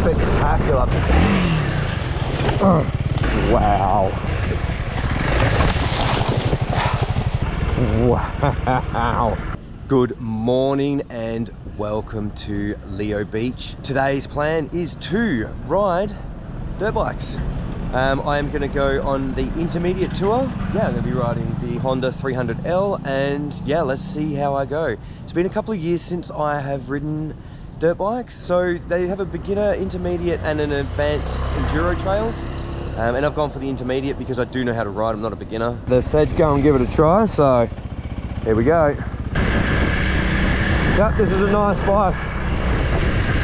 Spectacular. Wow. Wow. Good morning and welcome to Leo Beach. Today's plan is to ride dirt bikes. I am going to go on the Intermediate Tour. Yeah, I'm going to be riding the Honda 300L, and yeah, let's see how I go. It's been a couple of years since I have ridden dirt bikes. So they have a beginner, intermediate and an advanced enduro trails. And I've gone for the intermediate because I do know how to ride, I'm not a beginner. They've said go and give it a try, so here we go. Yep, this is a nice bike.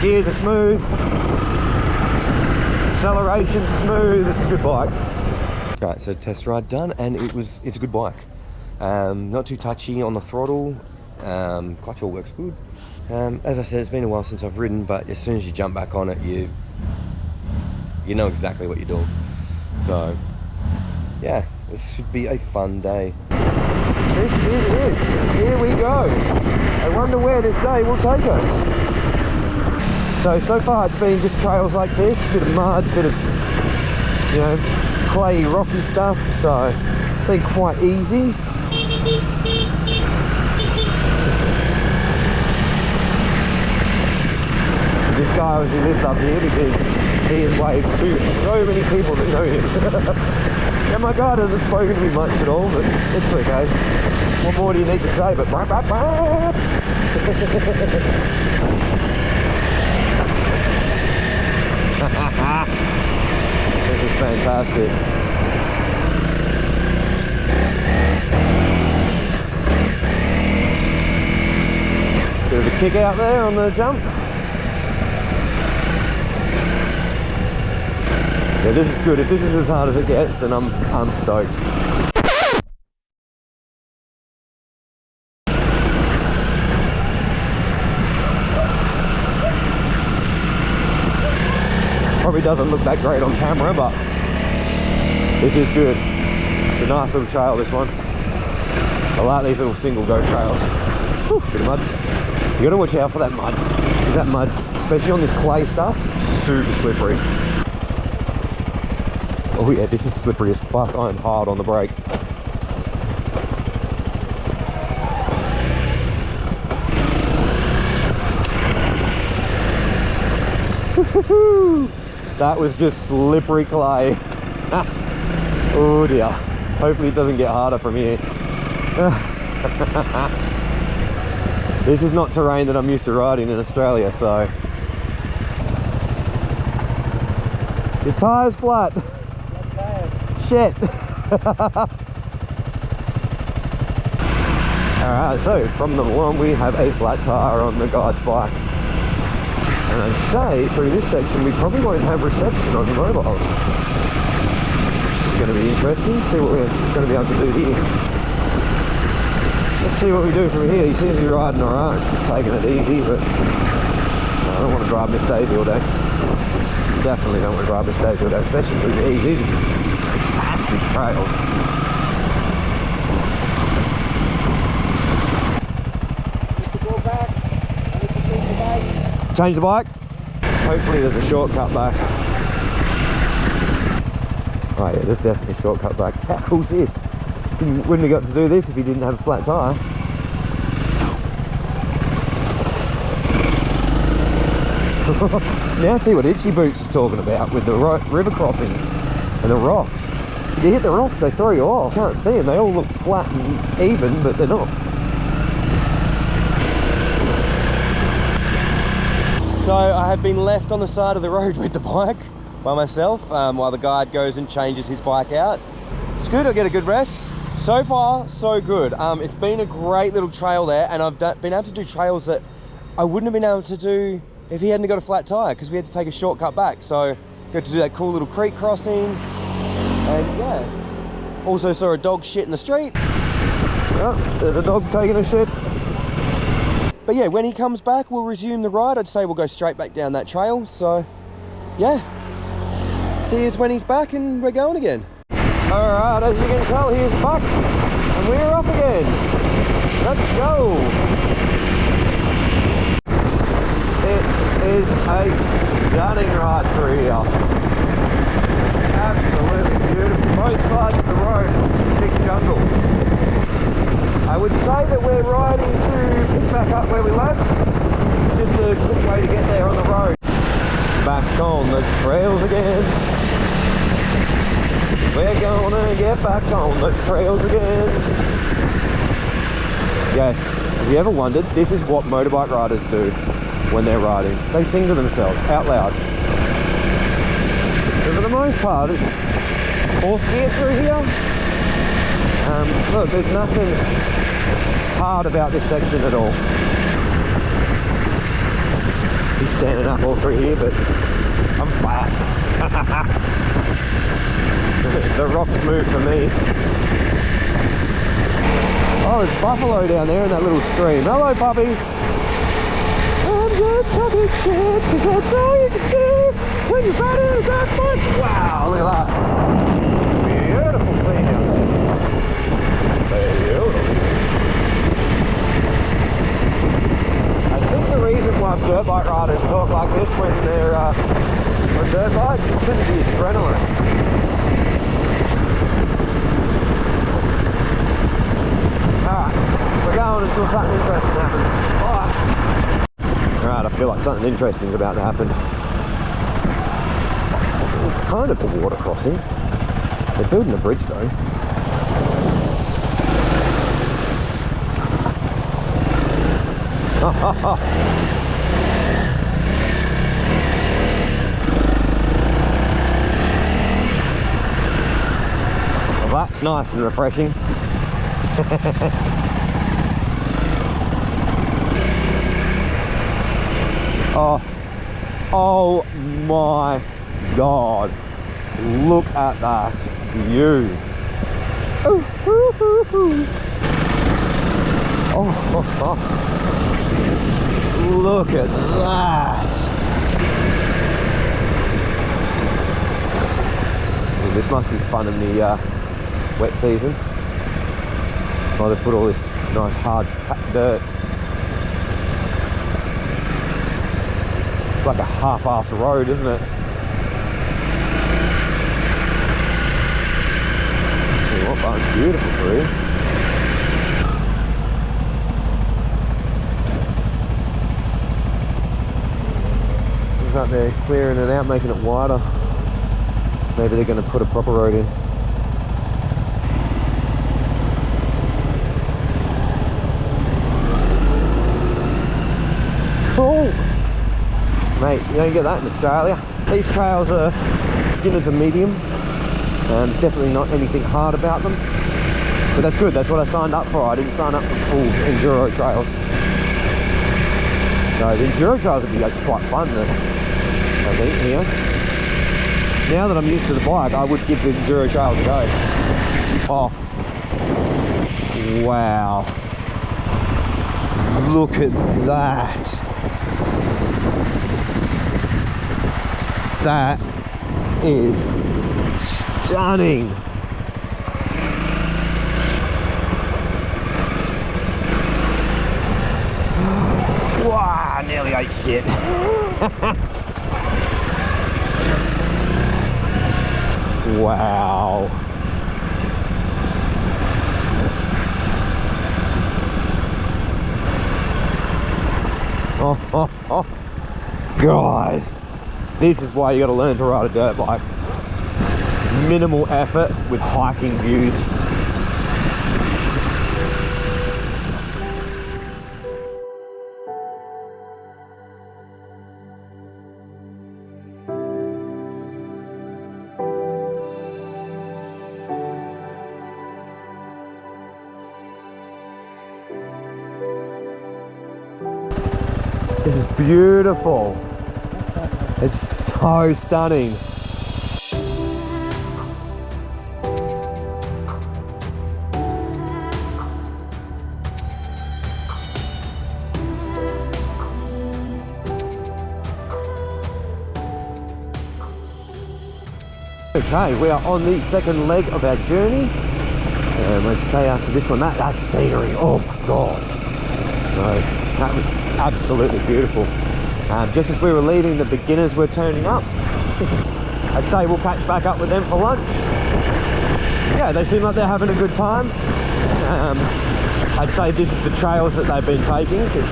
Gears are smooth. Acceleration smooth, it's a good bike. Right, so test ride done, and it's a good bike. Not too touchy on the throttle. Clutch all works good. As I said, it's been a while since I've ridden, but as soon as you jump back on it, you know exactly what you're doing. So yeah, this should be a fun day. This is it. Here we go. I wonder where this day will take us. So far it's been just trails like this, bit of mud, bit of, you know, clayey, rocky stuff, so it's been quite easy. This guy obviously lives up here because he has waved to so many people that know him. And my guy hasn't spoken to me much at all, but it's okay. What more do you need to say? But this is fantastic. Bit of a kick out there on the jump. Yeah, this is good. If this is as hard as it gets, then I'm stoked. Probably doesn't look that great on camera, but this is good. It's a nice little trail, this one. I like these little single go trails. Whew, bit of mud. You gotta watch out for that mud, because that mud, especially on this clay stuff, super slippery. Oh yeah, this is slippery as fuck. I'm hard on the brake. That was just slippery clay. Oh dear. Hopefully it doesn't get harder from here. This is not terrain that I'm used to riding in Australia, so. Your tire's flat. Shit. Alright, so from the one we have a flat tire on the guide's bike. And I'd say through this section we probably won't have reception on the mobiles. It's going to be interesting, see what we're going to be able to do here. Let's see what we do from here. He seems to be riding alright, just taking it easy, but I don't want to drive Miss Daisy all day. Definitely don't want to drive Miss Daisy all day, especially through these. These are fantastic trails. Change the bike. Hopefully there's a shortcut back. Oh yeah, there's definitely a shortcut back. How cool is this? Wouldn't have got to do this if you didn't have a flat tyre. Now see what Itchy Boots is talking about with the river crossings and the rocks. If you hit the rocks, they throw you off. You can't see them. They all look flat and even, but they're not. So I have been left on the side of the road with the bike by myself while the guide goes and changes his bike out. It's good, I get a good rest. So far, so good. It's been a great little trail there, and I've been able to do trails that I wouldn't have been able to do if he hadn't got a flat tire, because we had to take a shortcut back. So we had to do that cool little creek crossing, and yeah. Also saw a dog shit in the street. Oh, there's a dog taking a shit. But yeah, when he comes back, we'll resume the ride. I'd say we'll go straight back down that trail. So yeah, see us when he's back and we're going again. All right, as you can tell, he's back and we're up again. Let's go. It is a stunning ride through here. Absolutely beautiful. Both sides of the road, it's a big jungle. I would say that we're riding to pick back up where we left. This is just a quick way to get there on the road. Back on the trails again. We're gonna get back on the trails again. Yes, have you ever wondered, this is what motorbike riders do when they're riding. They sing to themselves out loud. But for the most part, it's all clear through here. Look, there's nothing hard about this section at all. He's standing up all through here, but I'm flat. The rocks move for me. Oh, there's buffalo down there in that little stream. Hello, puppy. I'm just talking shit, because that's all you can do when you're riding in a dark bike. Wow, look at that. Beautiful scene out there. Beautiful. I think the reason why dirt bike riders talk like this when they're on dirt bikes is because of the adrenaline. Alright, we're going until something interesting happens. Alright, I feel like something interesting is about to happen. It's kind of a water crossing. They're building a bridge though. Well, that's nice and refreshing. Oh my God, look at that view. Look at that. Well, this must be fun in the wet season. Oh, they put all this nice hard dirt. It's like a half-assed road, isn't it? Oh, that's beautiful tree. He's up there clearing it out, making it wider. Maybe they're going to put a proper road in. Cool. Mate, you don't get that in Australia. These trails are beginners and medium. There's definitely not anything hard about them. But that's good, that's what I signed up for. I didn't sign up for full enduro trails. No, the enduro trails would be actually quite fun though, I think, here. Now that I'm used to the bike, I would give the enduro trails a go. Oh. Wow. Look at that. That is stunning. Wow, nearly ate shit. Wow. Oh. Guys, this is why you got to learn to ride a dirt bike. Minimal effort with hiking views. This is beautiful. It's so stunning. Okay, we are on the second leg of our journey. Let's say after this one, that's scenery. Oh my God. No, that was absolutely beautiful. Just as we were leaving, the beginners were turning up. I'd say we'll catch back up with them for lunch. Yeah, they seem like they're having a good time. I'd say this is the trails that they've been taking, because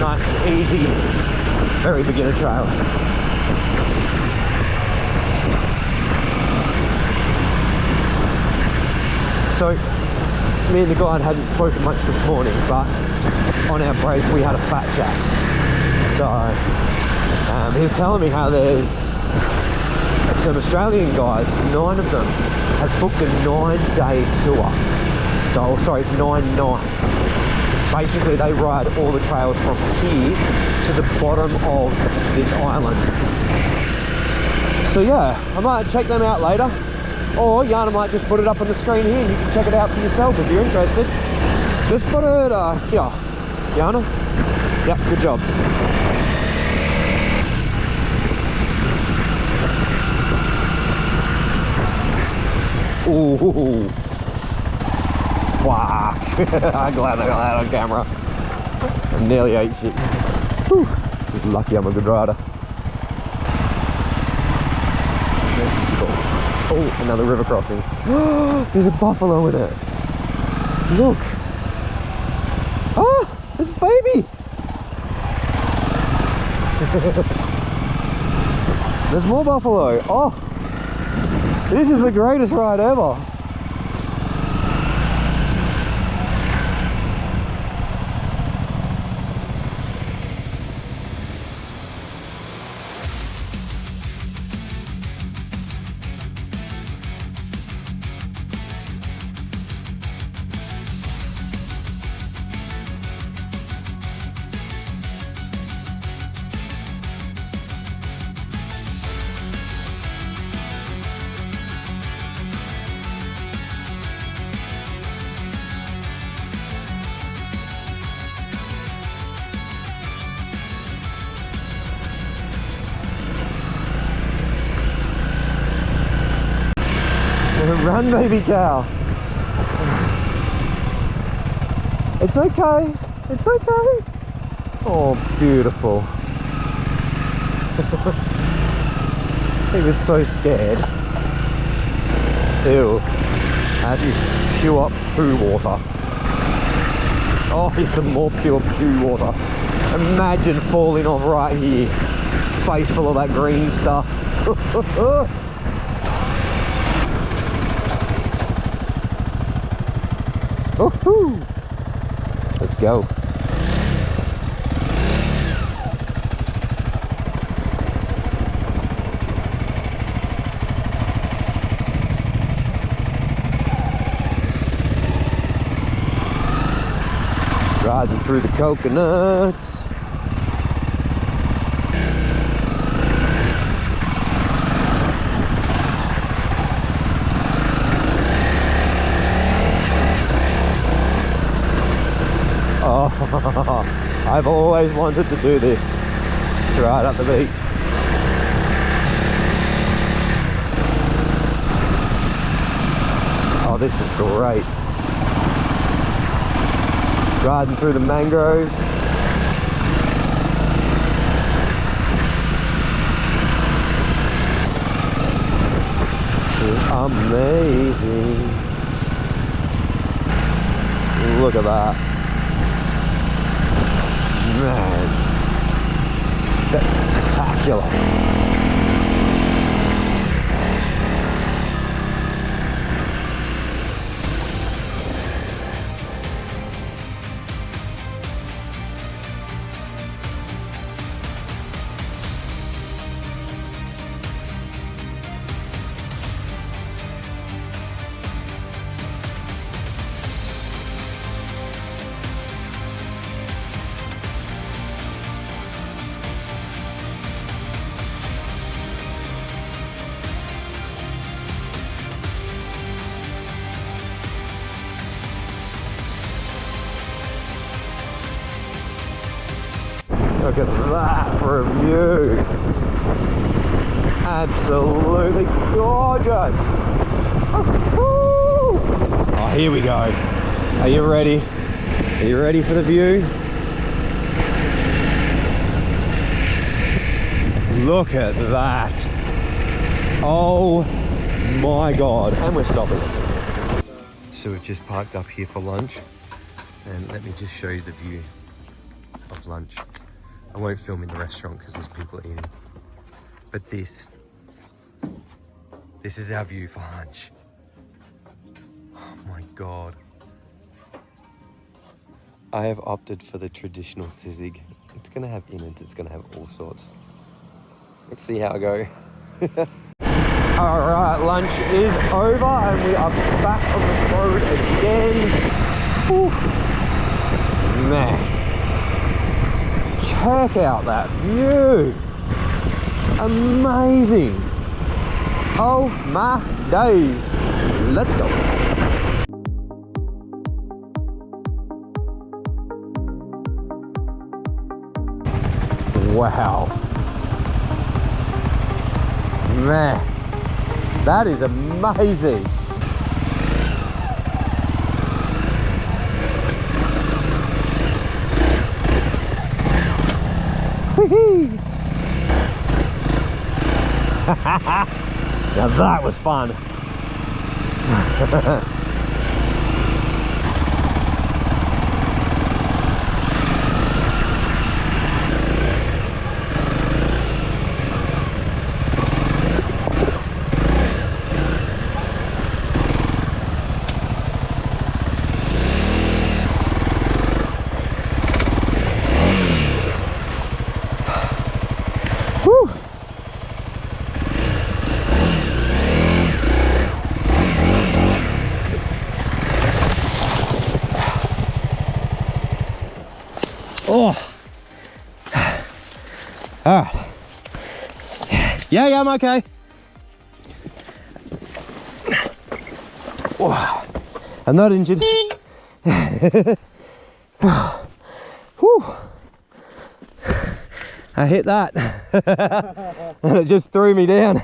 nice and easy, very beginner trails. So, me and the guide hadn't spoken much this morning, but on our break we had a fat chat. So, he was telling me how there's some Australian guys, 9 of them, have booked a 9-day tour. So, sorry, it's 9 nights. Basically, they ride all the trails from here to the bottom of this island. So yeah, I might check them out later. Or Yana might just put it up on the screen here and you can check it out for yourself if you're interested. Just put it here. Yana? Yep, good job. Ooh. Fuck. I'm glad I got that on camera. I nearly ate shit. Whew. Just lucky I'm a good rider. This is cool. Oh, another river crossing. There's a buffalo in it. Look. Oh, there's a baby. There's more buffalo. Oh, this is the greatest ride ever. Run, baby cow. It's okay. It's okay. Oh, beautiful. He was so scared. Ew. That is pure poo water. Oh, here's some more pure poo water. Imagine falling off right here. Face full of that green stuff. Woohoo! Let's go. Riding through the coconuts. I've always wanted to do this, right up the beach. Oh, this is great. Riding through the mangroves. This is amazing. Look at that. Man, spectacular. Look at that for a view. Absolutely gorgeous. Oh, here we go. Are you ready? Are you ready for the view? Look at that. Oh my God. And we're stopping. So we've just parked up here for lunch. And let me just show you the view of lunch. I won't film in the restaurant because there's people eating. But this is our view for lunch. Oh my God. I have opted for the traditional sisig. It's gonna have innards, it's gonna have all sorts. Let's see how I go. All right, lunch is over and we are back on the road again. Whew. Man, check out that view. Amazing. Oh my days. Let's go. Wow. Man, that is amazing. Now that was fun. Oh. All right. Yeah, I'm okay. Oh, I'm not injured. Whew. I hit that and it just threw me down.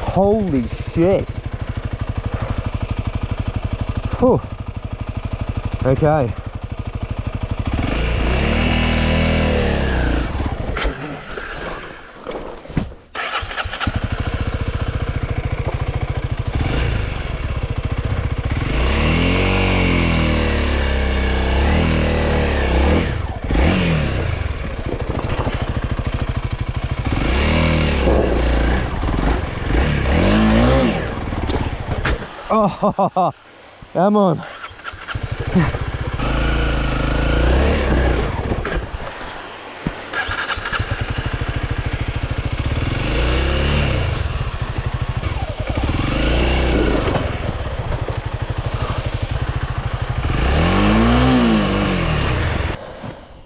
Holy shit. Whew. Okay. Oh, come on.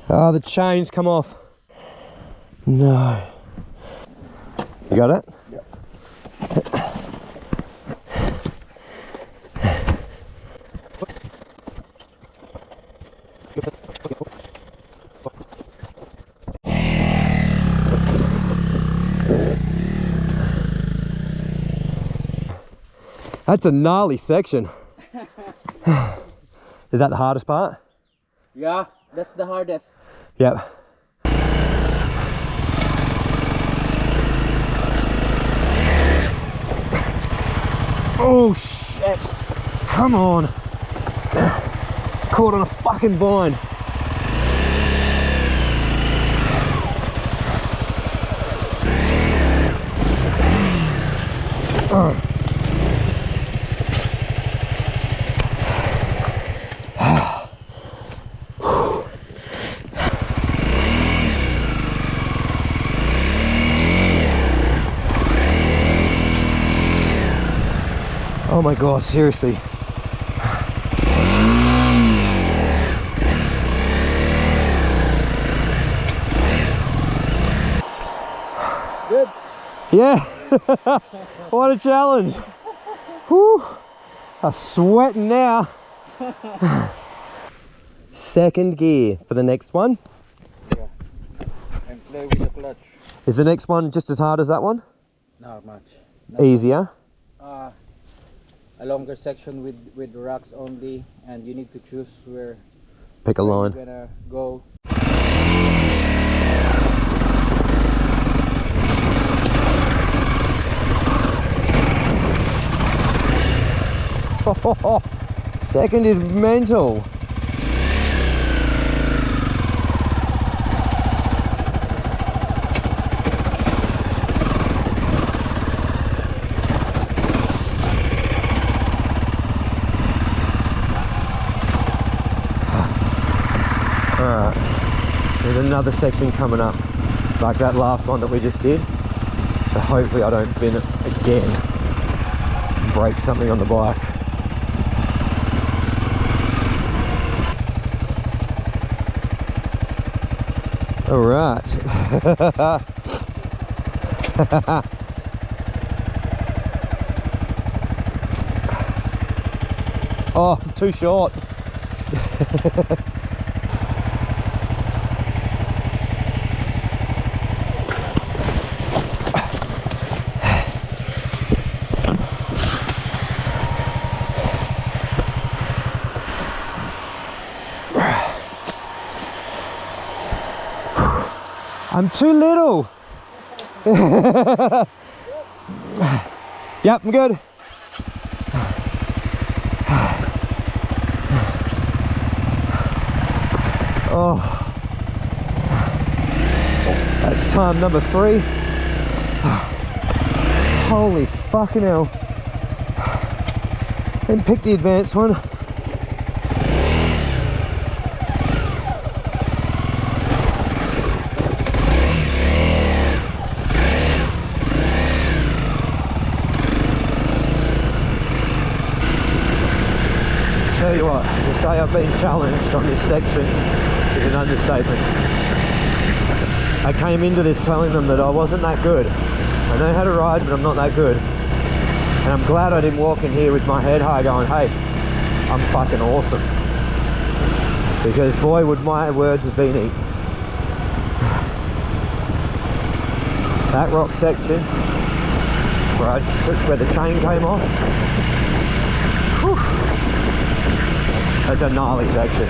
Oh, the chain's come off. No. You got it? Yep. That's a gnarly section. Is that the hardest part? Yeah, that's the hardest. Yep. Oh shit! Come on! Caught on a fucking vine. Oh my god, seriously. Good. Yeah. What a challenge. Whew. I'm sweating now. Second gear for the next one. Yeah. And play with the clutch. Is the next one just as hard as that one? Not much. Easier? a longer section with rocks only, and you need to choose where Pick a line. you're gonna go. Second is mental. Alright, there's another section coming up, like that last one that we just did. So hopefully I don't bin it again and break something on the bike. Alright. Oh, too short. I'm too little. Yep, I'm good. Oh, that's time number 3. Holy fucking hell. Didn't pick the advanced one. Tell you what, to say I've been challenged on this section is an understatement. I came into this telling them that I wasn't that good. I know how to ride, but I'm not that good. And I'm glad I didn't walk in here with my head high going, hey, I'm fucking awesome. Because boy, would my words have been eaten. That rock section, where the chain came off, whew, that's a gnarly section.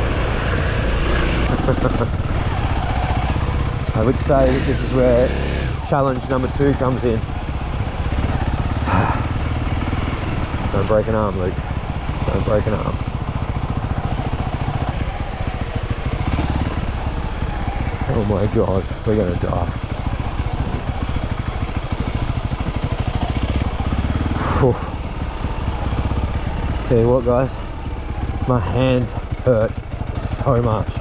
I would say this is where challenge number 2 comes in. Don't break an arm, Luke. Don't break an arm. Oh my god, we're gonna die. Whew. Tell you what, guys, my hands hurt so much.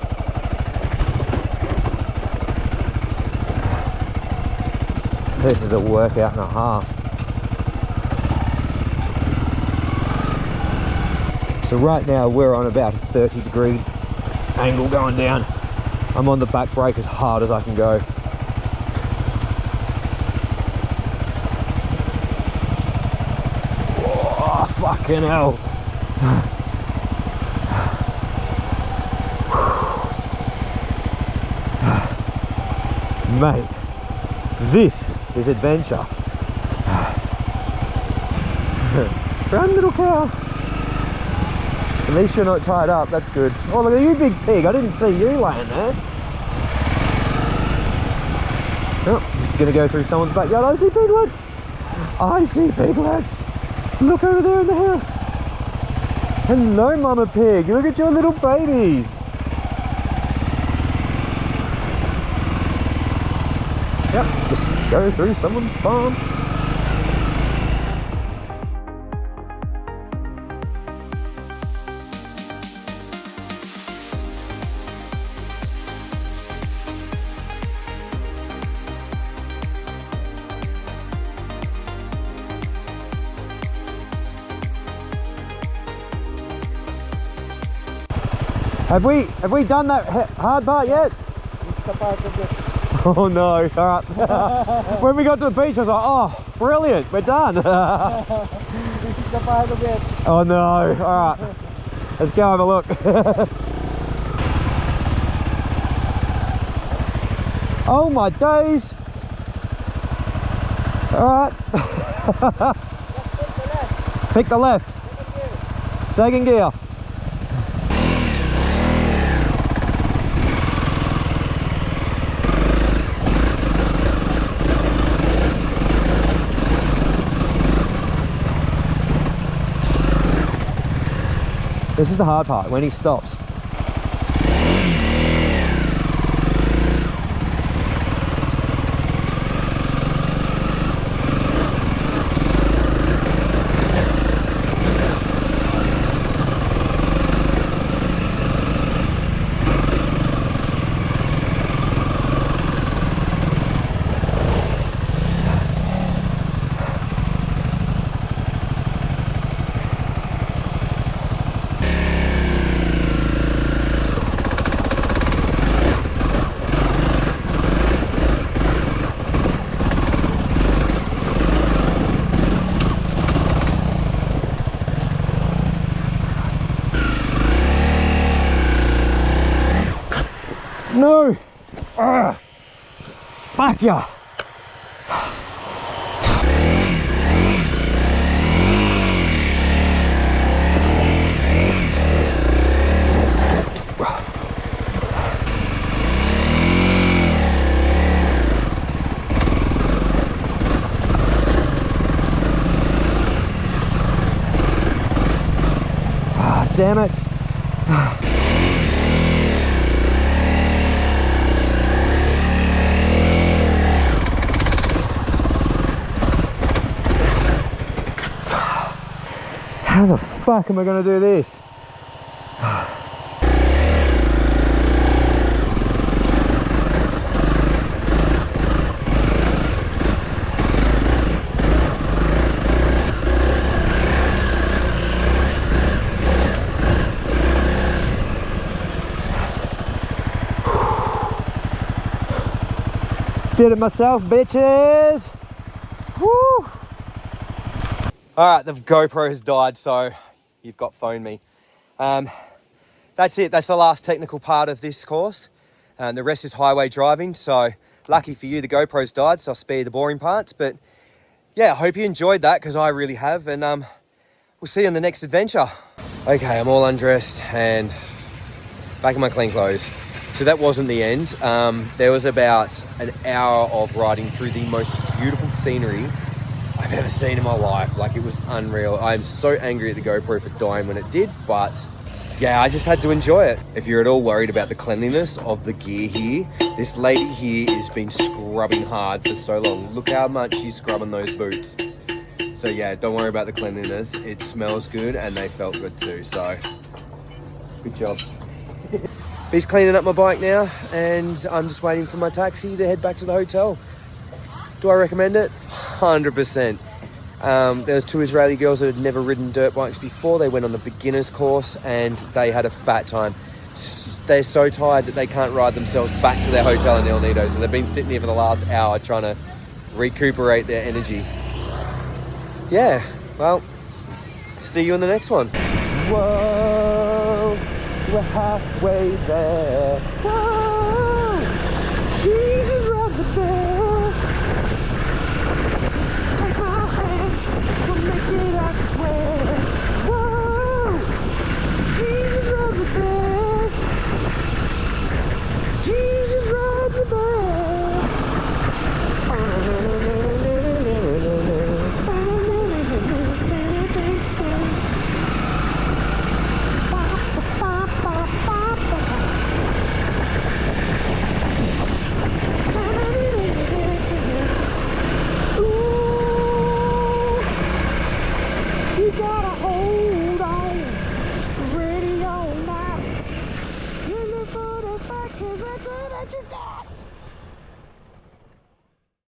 This is a workout and a half. So right now we're on about a 30-degree angle going down. I'm on the back brake as hard as I can go. Oh, fucking hell. Mate, this is adventure. Run, little cow. At least you're not tied up, that's good. Oh, look at you, big pig. I didn't see you laying there. Oh, just gonna go through someone's backyard. I see piglets. I see piglets. Look over there in the house. Hello, mama pig. Look at your little babies. Yep, just go through someone's farm. Have we done that hard part yet? It's the part of it. Oh no, alright. When we got to the beach I was like, oh, brilliant, we're done. This is the part of it. Oh no, alright. Let's go have a look. Oh my days. Alright. Pick the left. Second gear. This is the hard part, when he stops. No! Fuck ya! Ah, damn it! How the fuck am I going to do this? Did it myself, bitches! Woo! Alright, the GoPro has died, so you've got phoned me. That's it, that's the last technical part of this course. The rest is highway driving, so lucky for you, the GoPro's died, so I'll spare you the boring parts. But yeah, I hope you enjoyed that, because I really have, and we'll see you in the next adventure. Okay, I'm all undressed and back in my clean clothes. So that wasn't the end. There was about an hour of riding through the most beautiful scenery I've ever seen in my life. Like, it was unreal. I'm so angry at the GoPro for dying when it did, but yeah, I just had to enjoy it. If you're at all worried about the cleanliness of the gear here, this lady here has been scrubbing hard for so long. Look how much she's scrubbing those boots. So yeah, don't worry about the cleanliness. It smells good and they felt good too, so good job. He's cleaning up my bike now and I'm just waiting for my taxi to head back to the hotel. Do I recommend it? 100%. There's two Israeli girls that had never ridden dirt bikes before. They went on the beginner's course and they had a fat time. They're so tired that they can't ride themselves back to their hotel in El Nido. So they've been sitting here for the last hour trying to recuperate their energy. Yeah, well, see you in the next one. Whoa, we're halfway there. Whoa, Jesus runs a bell. Take my hand, we'll make it, I swear. Whoa, Jesus runs a bell. Jesus runs a bell. You gotta hold on, ready all night. You look for the fact, 'cause that's all that you got.